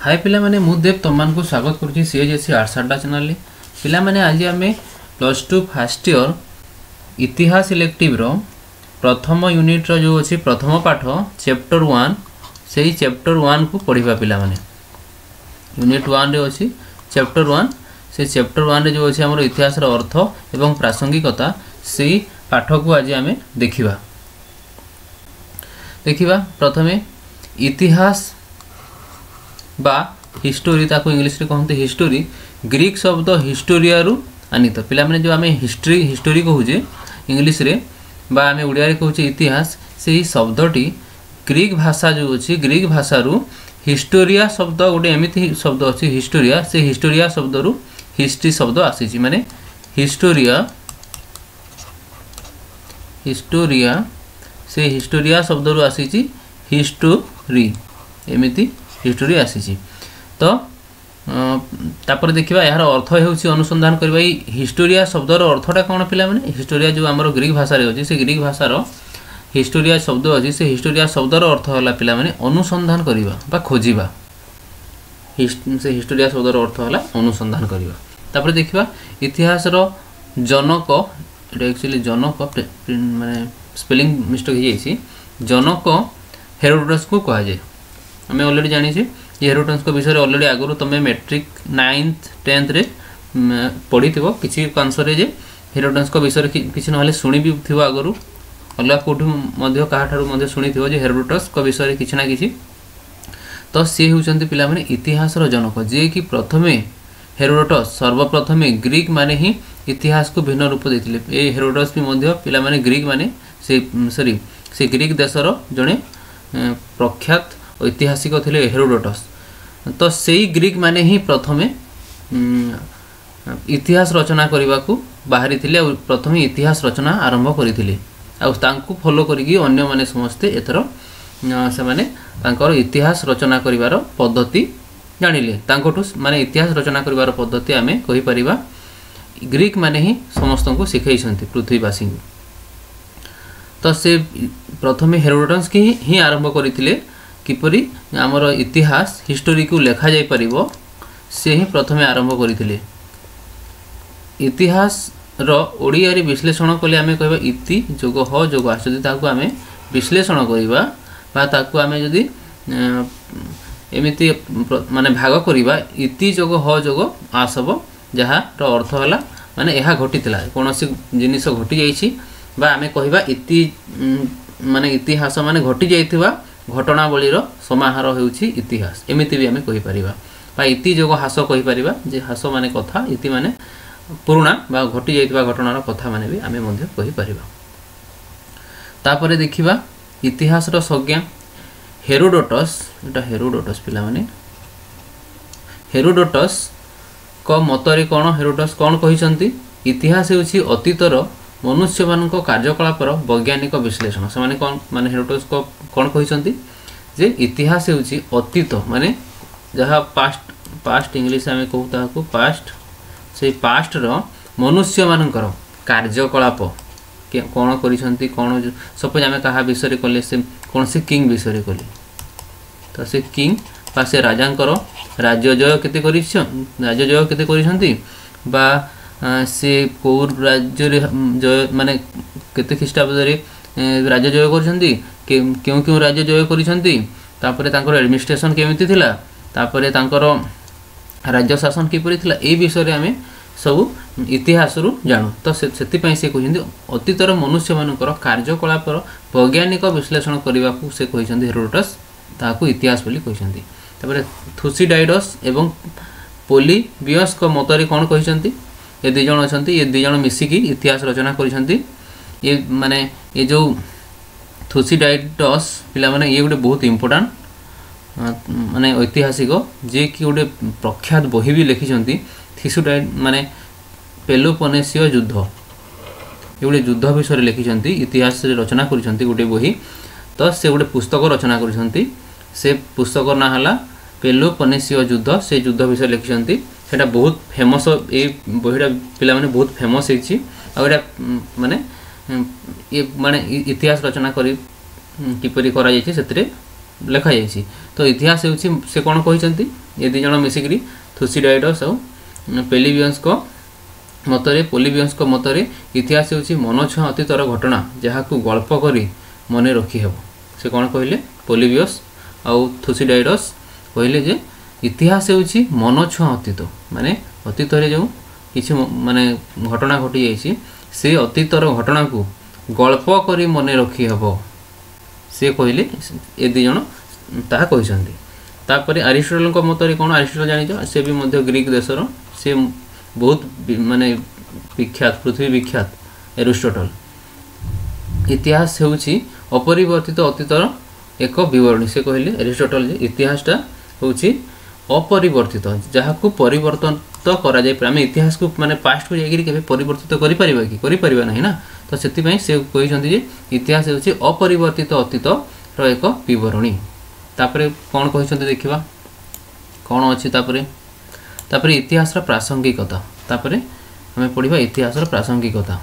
हाय पिला माने मु देव तमान को स्वागत करुच्ची सीएचएससी आर्ट्स अड्डा चैनल पिला माने आज आम +2 फर्स्ट ईयर इतिहास इलेक्टिव रो प्रथम यूनिट रो जो अच्छी प्रथम पाठ चैप्टर 1 से ही चैप्टर 1 को पढ़ा पिला माने यूनिट 1 रे अच्छी चैप्टर 1 से चैप्टर 1 रे जो अच्छी आम इतिहास रो अर्थ एवं प्रासंगिकता से पाठ को आज आम देखिबा प्रथमे इतिहास बा हिस्टोरी ताको इंग्लिश रे कहते हिस्टोरी ग्रीक शब्द हिस्टोरिया रु आनीत पिला माने जो आमे हिस्टोरी कहूजे इंग्लिश रे बा आमे उड़िया रे कहूचे इतिहास से ही शब्दटी ग्रीक भाषा जो अछि ग्रीक भाषा रु हिस्टोरिया शब्द गोटे एमिति शब्द अछि हिस्टोरिया से हिस्टोरिया शब्द रु हिस्ट्री शब्द आसीछि माने हिस्टोरिया से हिस्टोरिया शब्द रु आसीछि हिस्टोरी एमिति हिस्टोरी आसी तो तापर देखिबा यार अर्थ हेउछि अनुसंधान करबा हिस्टोरिया शब्दर अर्थटा कोन पिला माने हिस्टोरिया जो हमरो ग्रीक भाषा रे अछि से ग्रीक भाषा रो हिस्टोरिया शब्द अछि से हिस्टोरिया शब्दर अर्थ होला पिला माने अनुसंधान करबा बा खोजिबा से हिस्टोरिया शब्दर अर्थ होला अनुसंधान करबा तापर देखिबा इतिहास रो जनक एटा एक्चुअली जनक माने स्पेलिंग मिस्टेक हे जाइछि जनक हेरोडोटस को कहा जाय हमें ऑलरेडी जानी छे हेरोडोटस को विषय ऑलरेडी आगुरु तमे मैट्रिक 9th 10th रे पढ़ी थिबो किछि आंसर रे जे हेरोडोटस को विषय किछि नहले सुनी भी थिबो आगुरु अलगा कोठु मध्ये काहा ठारु मध्ये सुनी थिबो जे हेरोडोटस को विषय किछि ना किछि तो से होचंती पिला माने इतिहास रो जनक जे कि प्रथमे हेरोडोटस सर्वप्रथमे ग्रीक माने ही इतिहास को भिन्न रूप देथिले ए हेरोडोटस भी मध्ये पिला माने ग्रीक माने से ग्रीक देशर जणे प्रख्यात ऐतिहासिक थिले हेरोडोटस तो सेही ग्रीक माने ही प्रथमे इतिहास रचना करबा को बाहरी थिले और प्रथमे इतिहास रचना आरंभ करिथिले आ तांकु फॉलो करिकि अन्य माने समस्ते एथरो से माने तांकर इतिहास रचना करिवार पद्धति जानिले तांकोटु माने इतिहास रचना करिवार पद्धति आमे कहि परिबा ग्रीक माने ही समस्त को सिखैछंती पृथ्वीवासी तो से प्रथमे हेरोडोटस की ही आरंभ करिथिले किपरि आमर इतिहास हिस्टोरी को लेखा जाय परिबो से ही प्रथमे आरंभ करिथिले इतिहास रो ओडिया रे विश्लेषण कले आमे कहबा इति जोग ह जोग आस जदि ताको आमे विश्लेषण करिबा बा ताको आमे जदि एमिति माने भाग करिबा इति जोग ह जोग आसबो जहा रो अर्थ होला माने एहा घटितला कोनोसी जिनिस घटि जाईछि बा आमे कहबा इति माने इतिहास माने घटि जाईथिबा घटनावली रो समाहार हेउछि इतिहास एमिति भी आमे कहि परिबा बा इति जोग हास कहि परिबा जे हास माने कथा इति माने पुराना बा घटि जाईथिबा घटनार कथा माने भी आमे मध्ये कहि परिबा तापरे देखिबा इतिहास रो संज्ञा हेरोडोटस एटा हेरोडोटस पिला माने हेरोडोटस को मतरे कोन हेरोडोटस कोन कहिसंती इतिहास हेउछि अतीतर मनुष्य मान कार्यकलापर वैज्ञानिक विश्लेषण से माने कौन माने हेरोडोटस को कौन कहिसंती जे इतिहास हेउछि अतीत माने जहा पास्ट इंग्लिश में कहूता को पास्ट से पास्ट रो मनुष्य मानकर कार्यकलाप के कौन करिसंती कौन सपोज आमे कहा विषय कले से कौन से किंग विषय कले तो से किंग पासे राजांकर राज्य जय केते करिसंती बा से कौर राज्य रे जय माने केते ख्रीष्टाब्द रे राज्य जय करछंती क्यों राज्य जय करछंती तापरे तांकर एडमिनिस्ट्रेशन केमिति थिला तापरे तांकर राज्य शासन किपरि थिला ए विषय रे हमें सब इतिहास रु जानु तो सेति पई से कहिसंती अतीतर मनुष्य मानकर कार्यकलापर वैज्ञानिक विश्लेषण करबा को से कहिसंती हेरोडोटस ताकू इतिहास बोली कहिसंती तापरे थुसिडाइडस एवं पोलिबियस को मतरे कोन कहिसंती ये दि जण अछंती ये दि जण मिसिकी इतिहास रचना करिसंती ये माने ये जो थुसिडाइडस पिला माने ये गोटे बहुत इंपोर्टेंट माने ऐतिहासिक जे कि गोटे प्रख्यात बही भी लिखिसंती थुसिडाइड माने पेलोपोनेसियो युद्ध ये गोटे युद्ध विषय लिखिसंती इतिहास रे रचना करिसंती गोटे बही तो से गोटे पुस्तक रचना करिसंती से पुस्तक ना हला पेलोपोनेसियो युद्ध से युद्ध विषय लिखिसंती सेटा बहुत फेमस ए बहिडा पिला माने बहुत फेमस हेछि आ एटा माने ये माने इतिहास रचना करी किपरि करा जायछि सेतरे ଲେଖା ଯାଇଛି। ତ ଇତିହାସ ହେଉଛି ସେ କ'ଣ କହିଛନ୍ତି ଏ ଦୁଇ ଜଣ ମିଶିକିରି ଥୁସିଡାଇଡସ୍ ଆଉ ପୋଲିବିୟନ୍ସଙ୍କ ମତରେ ଇତିହାସ ହେଉଛି ମନଛୁଆଁ ଅତୀତର ଘଟଣା ଯାହାକୁ ଗଳ୍ପ କରି ମନେ ରଖିହେବ। ସେ କ'ଣ କହିଲେ? ପୋଲିବିୟସ୍ ଆଉ ଥୁସିଡାଇଡସ୍ କହିଲେ ଯେ ଇତିହାସ ହେଉଛି ମନଛୁଆଁ ଅତୀତ, ମାନେ ଅତୀତରେ ଯେଉଁ କିଛି ମାନେ ଘଟଣା ଘଟିଯାଇଛି ସେ ଅତୀତର ଘଟଣାକୁ ଗଳ୍ପ କରି ମନେ ରଖିହେବ। ସେ କହିଲେ ଏ ଦୁଇ ଜଣ ତାହା କହିଛନ୍ତି। ତାପରେ ଆରିଷ୍ଟଟଲଙ୍କ ମତରେ କ'ଣ? ଆରିଷ୍ଟଟଲ ଜାଣିଛ, ସେ ବି ମଧ୍ୟ ଗ୍ରୀକ୍ ଦେଶର, ସେ ବହୁତ ମାନେ ବିଖ୍ୟାତ, ପୃଥିବୀ ବିଖ୍ୟାତ ଆରିଷ୍ଟଟଲ। ଇତିହାସ ହେଉଛି ଅପରିବର୍ତ୍ତିତ ଅତୀତର ଏକ ବିବରଣୀ। ସେ କହିଲେ ଆରିଷ୍ଟଟଲ ଯେ ଇତିହାସଟା ହେଉଛି ଅପରିବର୍ତ୍ତିତ, ଯାହାକୁ ପରିବର୍ତ୍ତନ କରାଯାଇପାରେ। ଆମେ ଇତିହାସକୁ ମାନେ ପାଷ୍ଟକୁ ଯାଇକରି କେବେ ପରିବର୍ତ୍ତିତ କରିପାରିବା କି? କରିପାରିବା ନାହିଁ ନା। ତ ସେଥିପାଇଁ ସେ କହିଛନ୍ତି ଯେ ଇତିହାସ ହେଉଛି ଅପରିବର୍ତ୍ତିତ ଅତୀତର ଏକ ବିବରଣୀ। ତାପରେ କ'ଣ କହିଛନ୍ତି ଦେଖିବା କ'ଣ ଅଛି ତାପରେ ଇତିହାସର ପ୍ରାସଙ୍ଗିକତା। ତାପରେ ଆମେ ପଢ଼ିବା ଇତିହାସର ପ୍ରାସଙ୍ଗିକତା।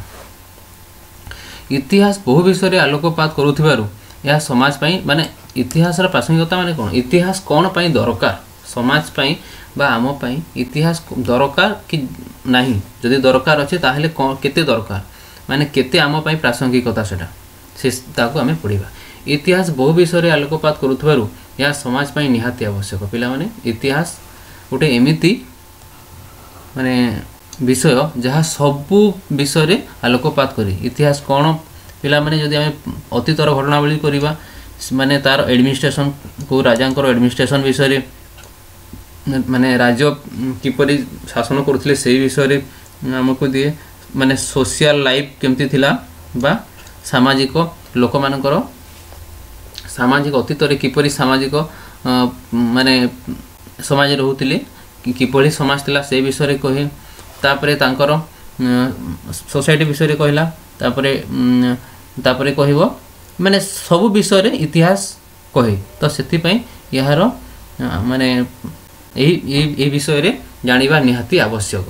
ଇତିହାସ ବହୁ ବିଷୟରେ ଆଲୋକପାତ କରୁଥିବାରୁ ଏହା ସମାଜ ପାଇଁ ମାନେ ଇତିହାସର ପ୍ରାସଙ୍ଗିକତା ମାନେ କ'ଣ? ଇତିହାସ କ'ଣ ପାଇଁ ଦରକାର ସମାଜ ପାଇଁ ବା ଆମ ପାଇଁ? ଇତିହାସ ଦରକାର କି ନାହିଁ? ଯଦି ଦରକାର ଅଛି ତାହେଲେ କ'ଣ କେତେ ଦରକାର, ମାନେ କେତେ ଆମ ପାଇଁ ପ୍ରାସଙ୍ଗିକତା ସେଟା ତାକୁ ଆମେ ପଢ଼ିବା। ଇତିହାସ ବହୁ ବିଷୟରେ ଆଲୋକପାତ କରୁଥିବାରୁ ଏହା ସମାଜ ପାଇଁ ନିହାତି ଆବଶ୍ୟକ। ପିଲାମାନେ ଇତିହାସ ଗୋଟେ ଏମିତି ମାନେ ବିଷୟ ଯାହା ସବୁ ବିଷୟରେ ଆଲୋକପାତ କରେ। ଇତିହାସ କ'ଣ ପିଲାମାନେ? ଯଦି ଆମେ ଅତୀତର ଘଟଣାବଳୀ କରିବା ମାନେ ତାର ଆଡ଼ମିନିଷ୍ଟ୍ରେସନ୍, କେଉଁ ରାଜାଙ୍କର ଆଡ଼ମିନିଷ୍ଟ୍ରେସନ୍ ବିଷୟରେ, ମାନେ ରାଜ୍ୟ କିପରି ଶାସନ କରୁଥିଲେ ସେଇ ବିଷୟରେ ଆମକୁ ଦିଏ। ମାନେ ସୋସିଆଲ ଲାଇଫ୍ କେମିତି ଥିଲା ବା ସାମାଜିକ ଲୋକମାନଙ୍କର ସାମାଜିକ ଅତୀତରେ କିପରି ସାମାଜିକ ମାନେ ସମାଜ ରହୁଥିଲେ, କିପରି ସମାଜ ଥିଲା ସେ ବିଷୟରେ କହେ। ତାପରେ ତାଙ୍କର ସୋସାଇଟି ବିଷୟରେ କହିଲା। ତାପରେ କହିବ ମାନେ ସବୁ ବିଷୟରେ ଇତିହାସ କହେ। ତ ସେଥିପାଇଁ ଏହାର ମାନେ ଏହି ବିଷୟରେ ଜାଣିବା ନିହାତି ଆବଶ୍ୟକ।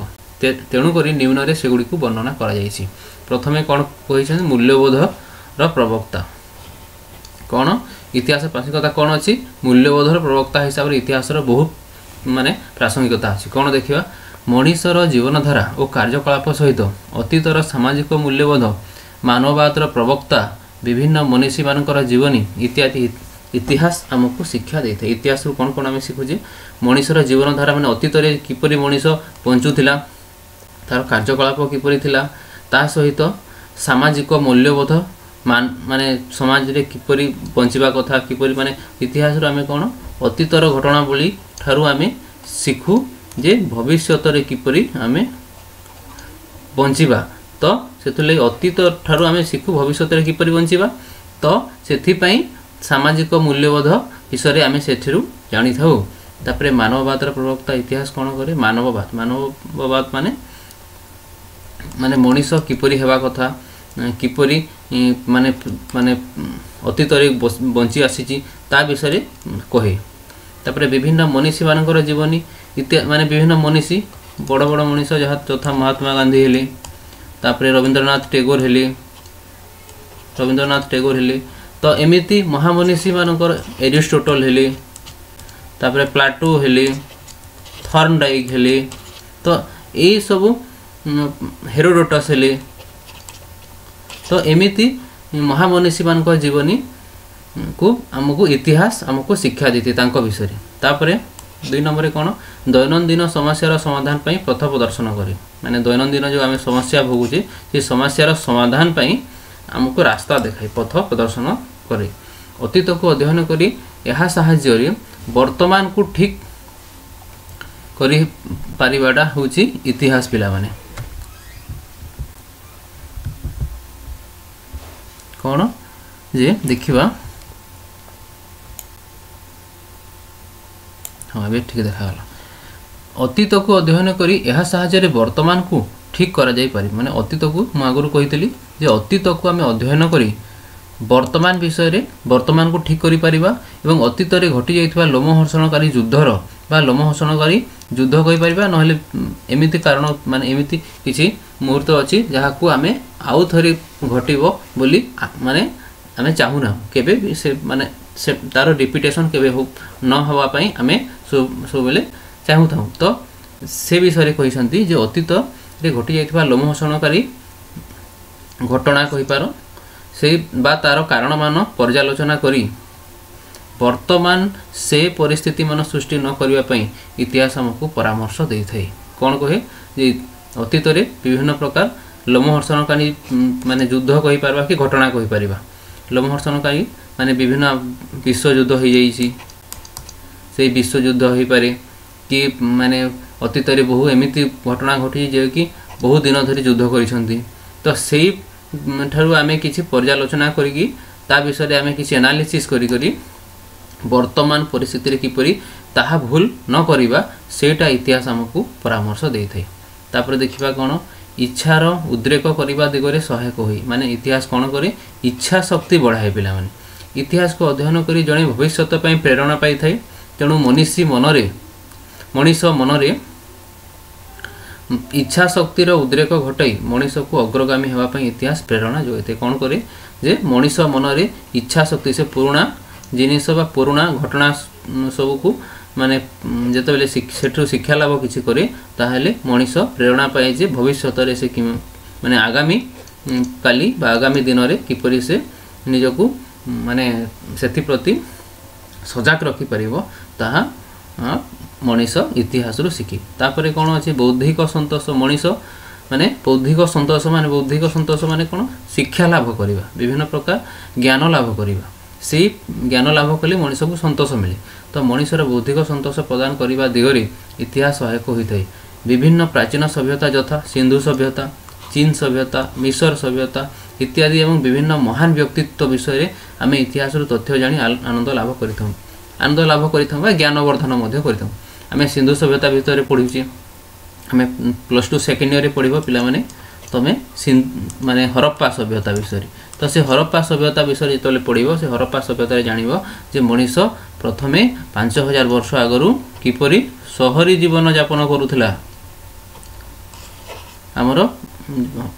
ତେଣୁକରି ନିମ୍ନରେ ସେଗୁଡ଼ିକୁ ବର୍ଣ୍ଣନା କରାଯାଇଛି। ପ୍ରଥମେ କ'ଣ କହିଛନ୍ତି? ମୂଲ୍ୟବୋଧର ପ୍ରବକ୍ତା। କ'ଣ ଇତିହାସ ପ୍ରାସଙ୍ଗିକତା କ'ଣ ଅଛି? ମୂଲ୍ୟବୋଧର ପ୍ରବକ୍ତା ହିସାବରେ ଇତିହାସର ବହୁତ ମାନେ ପ୍ରାସଙ୍ଗିକତା ଅଛି। କ'ଣ ଦେଖିବା? ମଣିଷର ଜୀବନଧାରା ଓ କାର୍ଯ୍ୟକଳାପ ସହିତ ଅତୀତର ସାମାଜିକ ମୂଲ୍ୟବୋଧ, ମାନବବାଦର ପ୍ରବକ୍ତା, ବିଭିନ୍ନ ମନୀଷୀମାନଙ୍କର ଜୀବନୀ ଇତ୍ୟାଦି ଇତିହାସ ଆମକୁ ଶିକ୍ଷା ଦେଇଥାଏ। ଇତିହାସରୁ କ'ଣ କ'ଣ ଆମେ ଶିଖୁଛେ? ମଣିଷର ଜୀବନଧାରା ମାନେ ଅତୀତରେ କିପରି ମଣିଷ ବଞ୍ଚୁଥିଲା, ତାର କାର୍ଯ୍ୟକଳାପ କିପରି ଥିଲା, ତା ସହିତ ସାମାଜିକ ମୂଲ୍ୟବୋଧ ମାନେ ସମାଜରେ କିପରି ବଞ୍ଚିବା କଥା, କିପରି ମାନେ ଇତିହାସରୁ ଆମେ କ'ଣ ଅତୀତର ଘଟଣାବଳୀ ଠାରୁ ଆମେ ଶିଖୁ ଯେ ଭବିଷ୍ୟତରେ କିପରି ଆମେ ବଞ୍ଚିବା। ତ ସେଥିଲାଗି ଅତୀତ ଠାରୁ ଆମେ ଶିଖୁ ଭବିଷ୍ୟତରେ କିପରି ବଞ୍ଚିବା। ତ ସେଥିପାଇଁ ସାମାଜିକ ମୂଲ୍ୟବୋଧ ବିଷୟରେ ଆମେ ସେଥିରୁ ଜାଣିଥାଉ। ତାପରେ ମାନବବାଦର ପ୍ରବକ୍ତା ଇତିହାସ କ'ଣ କରେ? ମାନବବାଦ ମାନେ ମଣିଷ କିପରି ହେବା କଥା, କିପରି ମାନେ ଅତୀତରେ ବଞ୍ଚି ଆସିଛି ତା ବିଷୟରେ କହେ। ତାପରେ ବିଭିନ୍ନ ମନୀଷୀମାନଙ୍କର ଜୀବନୀ ମାନେ ବିଭିନ୍ନ ମନୀଷୀ, ବଡ଼ ବଡ଼ ମଣିଷ ଯାହା ଯଥା ମହାତ୍ମା ଗାନ୍ଧୀ ହେଲେ, ତାପରେ ରବୀନ୍ଦ୍ରନାଥ ଟେଗୋର ହେଲେ। ତ ଏମିତି ମହାମନୀଷୀମାନଙ୍କର ଏରିଷ୍ଟୋଟଲ ହେଲେ, ତାପରେ ପ୍ଲାଟୋ ହେଲେ, ଥର୍ନଡାଇକ୍ ହେଲେ। ତ ଏଇସବୁ ହେରୋଡୋଟସ୍ ହେଲେ। ତ ଏମିତି ମହାମନୀଷୀମାନଙ୍କ ଜୀବନୀକୁ ଆମକୁ ଇତିହାସ ଆମକୁ ଶିକ୍ଷା ଦେଇଥାଏ ତାଙ୍କ ବିଷୟରେ। ତାପରେ 2 ନମ୍ବରରେ କ'ଣ? ଦୈନନ୍ଦିନ ସମସ୍ୟାର ସମାଧାନ ପାଇଁ ପଥ ପ୍ରଦର୍ଶନ କରେ। ମାନେ ଦୈନନ୍ଦିନ ଯେଉଁ ଆମେ ସମସ୍ୟା ଭୋଗୁଛେ ସେ ସମସ୍ୟାର ସମାଧାନ ପାଇଁ ଆମକୁ ରାସ୍ତା ଦେଖାଏ, ପଥ ପ୍ରଦର୍ଶନ କରେ। ଅତୀତକୁ ଅଧ୍ୟୟନ କରି ଏହା ସାହାଯ୍ୟରେ ବର୍ତ୍ତମାନକୁ ଠିକ୍ କରିପାରିବାଟା ହେଉଛି ଇତିହାସ। ପିଲାମାନେ କ'ଣ ଯେ ଦେଖିବା, ହଁ ଏବେ ଠିକ୍ ଦେଖାଗଲା। ଅତୀତକୁ ଅଧ୍ୟୟନ କରି ଏହା ସାହାଯ୍ୟରେ ବର୍ତ୍ତମାନକୁ ଠିକ୍ କରାଯାଇପାରିବ। ମାନେ ଅତୀତକୁ ମୁଁ ଆଗରୁ କହିଥିଲି ଯେ ଅତୀତକୁ ଆମେ ଅଧ୍ୟୟନ କରି ବର୍ତ୍ତମାନ ବିଷୟରେ ବର୍ତ୍ତମାନକୁ ଠିକ୍ କରିପାରିବା ଏବଂ ଅତୀତରେ ଘଟିଯାଇଥିବା ଲୋମହର୍ଷଣକାରୀ ଯୁଦ୍ଧର ବା ଲୋମହର୍ଷଣକାରୀ ଯୁଦ୍ଧ କହିପାରିବା, ନହେଲେ ଏମିତି କାରଣ ମାନେ ଏମିତି କିଛି ମୁହୂର୍ତ୍ତ ଅଛି ଯାହାକୁ ଆମେ ଆଉ ଥରେ ଘଟିବ ବୋଲି ମାନେ आमे चाहूना केबे भी से माने से तार रिपीटेशन केबे हो न हवा पई आमे सो बेले चाहू थाउ। तो से विषय कहिसंती जे अतीत रे घटी जाइतबा लोमहर्षणकारी घटना कहि पारो से बा तार कारण मान पर्यालोचना करी वर्तमान से परिस्थिति मान सृष्टि न करिवा पई इतिहास हमकु परामर्श देई थाई। कोन कहे जे अतीत रे विभिन्न प्रकार लोमहर्षणकारी माने युद्ध कहि पारबा कि घटना कहि पारिबा। लोमहर्षणकारी माने विभिन्न विश्व युद्ध हो जाइछि से विश्व युद्ध हो पारे कि माने अतीत रे बहु एमिति घटना घटी जे कि बहु दिन धरि युद्ध करिसंती। तो सेही ठारू आमे किछि पर्यालोचना करिकि ता विषय रे आमे किछि एनालिसिस करि करि वर्तमान परिस्थिति रे किपरि ताहा भूल न करिबा सेटा इतिहास हमकु परामर्श देई थाई। तापर देखिबा कोन इच्छार उद्रेक करिबा दिगरे सहायक होई माने इतिहास कोन करे इच्छा शक्ति बढ़ाए पिला माने इतिहास को अध्ययन करी जणे भविष्यत पई प्रेरणा पाई थाई। तेणु मनीष मनरे इच्छा शक्तिर उद्रेक घटाई मनीष को अग्रगामी हेबा पई इतिहास प्रेरणा जोइते। कोन करे जे मनीष मनरे इच्छा शक्ति से पुराना जिनिस बा पुराना घटना सब को माने जते बेले सेठु शिक्षा लाभ किछि करे ताहेले मनीष प्रेरणा पाए जे भविष्यत रे से माने आगामी काली बा आगामी दिन रे किपरि से निजको माने सेति प्रति सजाग रखि परिबो ताहा मनीष इतिहास रु शिखी। तापरे कोन अछि बौद्धिक संतोष मनीष माने बौद्धिक संतोष माने कोन शिक्षा लाभ करिबा विभिन्न प्रकार ज्ञान लाभ करिबा से ज्ञान लाभ कले मनीष को संतोष मिले। तो मनीषर बौद्धिक संतोष प्रदान करिबा दिगरे इतिहास सहायक होइथाय। विभिन्न प्राचीन सभ्यता यथा सिंधु सभ्यता चीन सभ्यता मिस्र सभ्यता इत्यादि एवं विभिन्न महान व्यक्तित्व विषय रे आमे इतिहास रु तथ्य जानि आनंद लाभ करिथौ बा ज्ञान वर्धन मध्ये करिथौ। आमे सिंधु सभ्यता विषय रे पढिछि आमे +2 सेकेंड ईयर रे पढिबो पिला माने तमे माने हरप्पा सभ्यता विषय रे। तो से हरप्पा सभ्यता विषय जेतले पढिबो से हरप्पा सभ्यता रे जानिबो जे मनीष प्रथमे 5000 वर्ष आगरु किपरि शहरी जीवन यापन करूथला। हमरो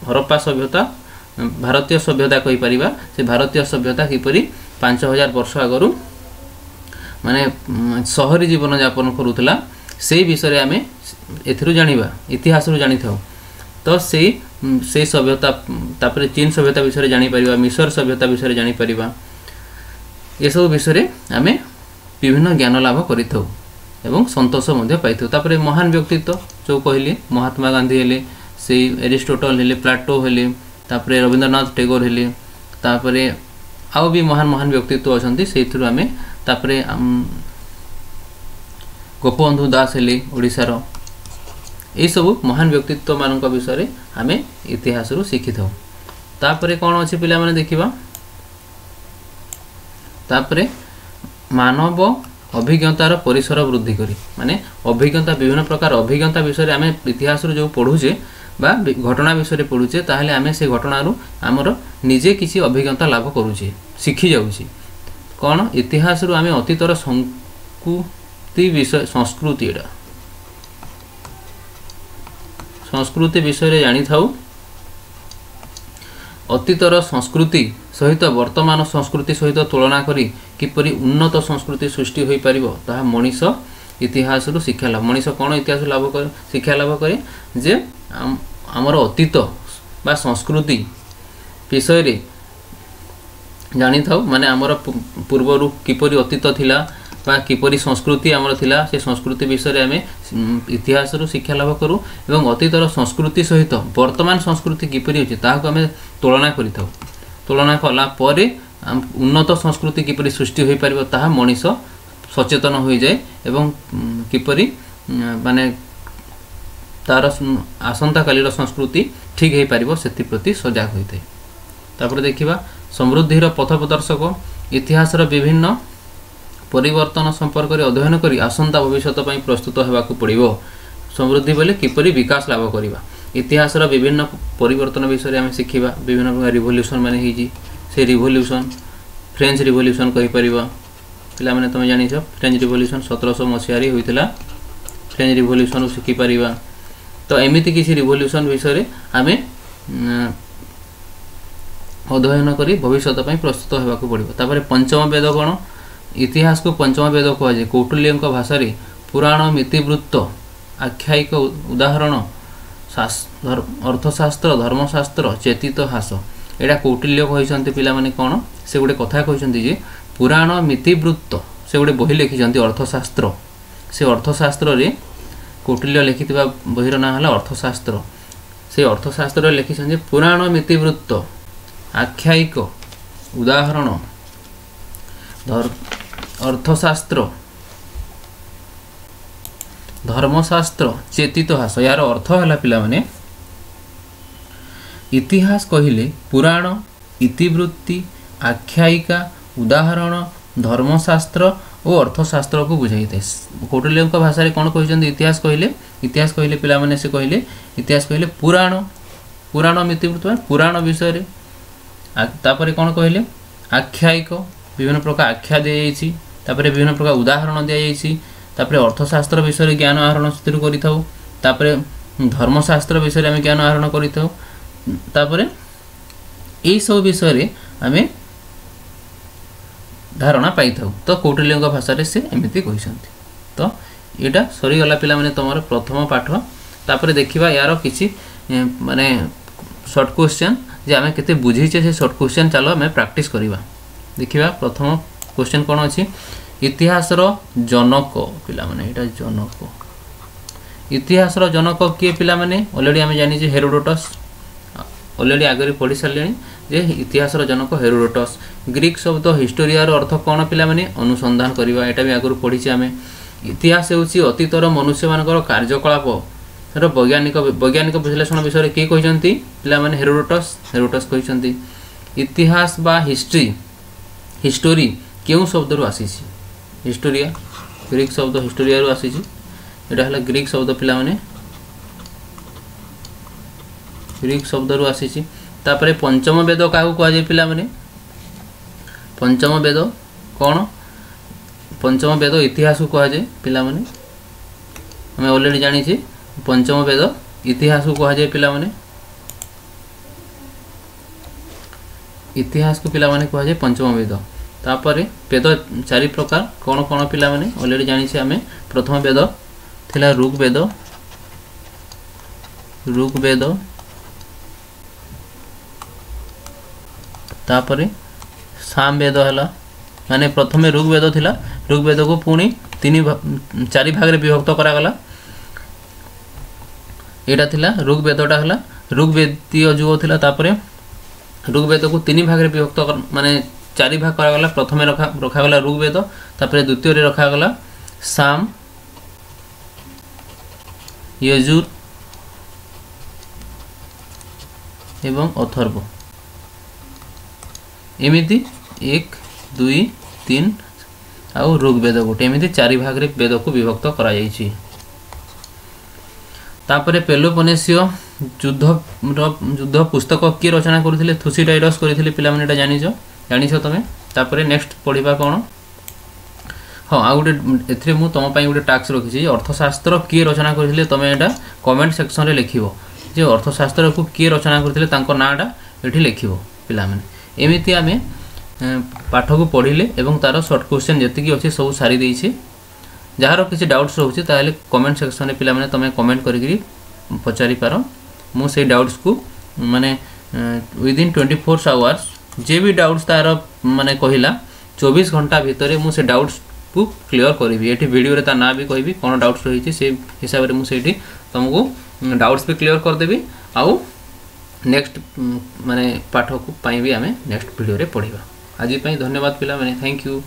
हरप्पा सभ्यता भारतीय सभ्यता कहि परिबा से भारतीय सभ्यता किपरि 5000 वर्ष आगरु माने शहरी जीवन यापन करूथला से विषय रे आमे एथिरु जानिबा इतिहास रु जानि थाउ। तो से सभ्यता तापरे चीन सभ्यता विषय रे जानि परिबा मिस्र सभ्यता विषय रे जानि परिबा ये सब विषय रे आमे विभिन्न ज्ञान लाभ करिथौ एवं संतोष मध्ये पाइथौ। तापरे महान व्यक्तित्व जो कहली महात्मा गांधी हेले से एरिस्टोटल हेले प्लेटो हेले तापरे रविंद्रनाथ टैगोर हेले तापरे आउ भी महान व्यक्तित्व अछंती सेथुर आमे तापरे गोपबंधु दास हेले ओडिसा रो ए सब महान व्यक्तित्व मानक विषय रे आमे इतिहास रु शिखिथौ। तापरे कोन अछि पिला माने देखिबा तापरे मानव अभिज्ञतार परिसर वृद्धि करी माने अभिज्ञता विभिन्न प्रकार अभिज्ञता विषय रे आमे इतिहास रु जो पढुचे बा घटना विषय रे पढुचे ताहले आमे से घटना रु हमर निजे किछि अभिज्ञता लाभ करूचे शिखि जाउची। कोन इतिहास रु आमे अतीतर संस्कृति विषय संस्कृति विषय रे जानि थाउ। अतीतर संस्कृति सहित वर्तमान संस्कृति सहित तुलना करी किपरि उन्नत संस्कृति सृष्टि होई परिबो ताहा मनीष इतिहास रु शिक्षा लाभ मनीष कोन इतिहास लाभ करे शिक्षा लाभ करे जे हमर अतीत बा संस्कृति विषय रे जानि थाउ माने हमर पूर्व रु किपरि अतीत थिला बा किपरि संस्कृति हमर थिला से संस्कृति विषय रे हमें इतिहास रु शिक्षा लाभ करू एवं अतीतर संस्कृति सहित वर्तमान संस्कृति किपरि होछि ताहाको हमें तुलना करिथौ। तुलना कला परे उन्नत संस्कृति किपरि सृष्टि होई परिबो ताहा मनीष सचेतन होई जाय एवं किपरि माने तार आसंता कालीर संस्कृति ठीक होई परिबो सेति प्रति सजाग होइते। तापर देखिबा समृद्धिर पथ प्रदर्शक इतिहासर विभिन्न परिवर्तन संपर्क रे अध्ययन करी आसंता भविष्यत पई प्रस्तुत हेबाकू पड़िबो। समृद्धि बोले किपरि विकास लाभ करिबा इतिहासर विभिन्न परिवर्तन विषय रे हम शिखिबा विभिन्न रिवोल्यूशन माने हिजी से रिवोल्यूशन फ्रेंच रिवोल्यूशन कहि परिबा पिला माने तमे जानि छ फ्रेंच रिवोल्यूशन 1700 मसिया रे होइतिला फ्रेंच रिवोल्यूशन शिखि परिबा। तो एमिति किछि रिवोल्यूशन विषय रे हमें अध्ययन करी भविष्यत पई प्रस्तुत हेबाकू पड़िबो। तापर पंचम वेद कोन इतिहास को पंचम वेद कह जाए। कौटिल्यंक भाषा रे पुराण मितिवृत्त आख्यायिक उदाहरण अर्थशास्त्र धर्मशास्त्र चेतित हास एटा कौटिल्य कहते पिला माने कौन से गोटे कथा कहते जे पुराण मितिवृत्त से गोटे बही लिखिं अर्थशास्त्र से अर्थशास्त्र रे कौटिल्य लिखिथिबा बहीर ना हला अर्थशास्त्र से अर्थशास्त्र लिखिं पुराण मितिवृत्त आख्यायिक उदाहरण अर्थशास्त्र धर्मशास्त्र चेतित हास यार अर्थ है पिला माने इतिहास कहिले पुराण इतिवृत्ति आख्यायिका उदाहरण धर्मशास्त्र और अर्थशास्त्र को बुझाई थे। कौटिल्य भाषा रे कौन कहते इतिहास कहले पिला माने से कहले इतिहास कहले पुराण पुराण मितिवृत्ति पुराण विषय रे तापर कौन कहले आख्यायिक विभिन्न प्रकार आख्या दि जाइछि तापर विभिन्न प्रकार उदाहरण दि जाइछि तापर अर्थशास्त्र विषय ज्ञान आहरण स्थिर करिथाउ तापर धर्मशास्त्र विषय आम ज्ञान आहरण करिथाउ तापर एई सब विषय रे आमे धारणा पाई थाउ। तो कौटिल्य भाषा रे से एमिति कहिसंती। तो एटा सरी गला पिला माने तमर प्रथम पाठ। तापर देखिबा यार किछि माने शॉर्ट क्वेश्चन जे आमे केते बुझीचे से शॉर्ट क्वेश्चन चलो आमे प्रैक्टिस करिबा। देखिबा प्रथम क्वेश्चन कोन अछि इतिहास रो जनक पिला माने एटा जनक इतिहास रो जनक के पिला माने ऑलरेडी आमे जानि जे हेरोडोटस ऑलरेडी आगे पढ़ी सारे जे इतिहास जनक हेरोडोटस ग्रीक शब्द हिस्टोरिया अर्थ कौन पिला माने अनुसंधान करवा एटा भी आगु पढ़ी आम इतिहास होची अतीतर मनुष्य मानकर कार्यकलाप वैज्ञानिक विश्लेषण विषय किए कहते पिला माने हेरोडोटस कहते इतिहास बा हिस्टोरी क्यों शब्द रु आसी हिस्टोरिया ग्रीक शब्द हिस्टोरिया रु आसी एटा हला ग्रीक शब्द पिला माने ग्रीक शब्द रु आसी तापर पंचम वेद क्या कह जाए पिला माने पंचम वेद कौन पंचम वेद इतिहास को कह जाए पिला माने हमें ऑलरेडी जानी पंचम वेद इतिहास को कह जाए पिला माने इतिहास को पिला माने कह जाए पंचम वेद। तापर वेद चारि प्रकार कौन कौन पिला माने ऑलरेडी जानी आमे प्रथम वेद थिला ऋग्वेद तापर सामवेद है माने प्रथम ऋग्वेद थिला ऋग्वेद को पुणी चारि भाग रे विभक्त करागला एटा थिला ऋग्वेदटा हला ऋग्वेदीय जुग थिला तापर ऋग्वेद को तीन भाग रे विभक्त माने चारि भाग करागला प्रथम रखागला ऋग्वेद तापर द्वितीय रे रखागला साम यजुर एवं अथर्व एमिति 1 2 3 आउ ऋग्वेद गोटे एमिति चारि भाग रे वेद को विभक्त करा जाइछि। तापरे पेलोपोनेसियो युद्ध पुस्तक किए रचना करथिले थुसिडाइडस करथिले पिला माने एटा जानिछो तमे। तापरे नेक्स्ट पढिबा कोन हाँ आ गोटे एथरे मु तम पई गोटे टास्क रखिछि अर्थशास्त्र किए रचना करथिले तमे एटा कमेंट सेक्शन रे लिखिबो जे अर्थशास्त्र को किए रचना करथिले तांको नाडा एठी लिखिबो पिला माने एमिति आमे पाठ को पढ़िले एवं तार शॉर्ट क्वेश्चन जति की अछि सब सारी देइछे जार किसी डाउट्स रहउछि ताले कमेंट सेक्शन रे पिला माने तमे कमेंट करिकरी पचारि पारो मु से डाउट्स को माने विदिन 24 आवर्स जे भी डाउट्स तार माने कहिला 24 घंटा भितर मु से डाउट्स को क्लियर करिवि एठी वीडियो रे ता ना भी कहबी कोन डाउट्स रहिछि से हिसाब रे मु सेठी तुमको डाउट्स भी क्लियर कर देबी आउ नेक्स्ट माने पाठ को पाई भी आमे नेक्स्ट वीडियो रे पढ़िबा। आज पई धन्यवाद पिला माने थैंक यू।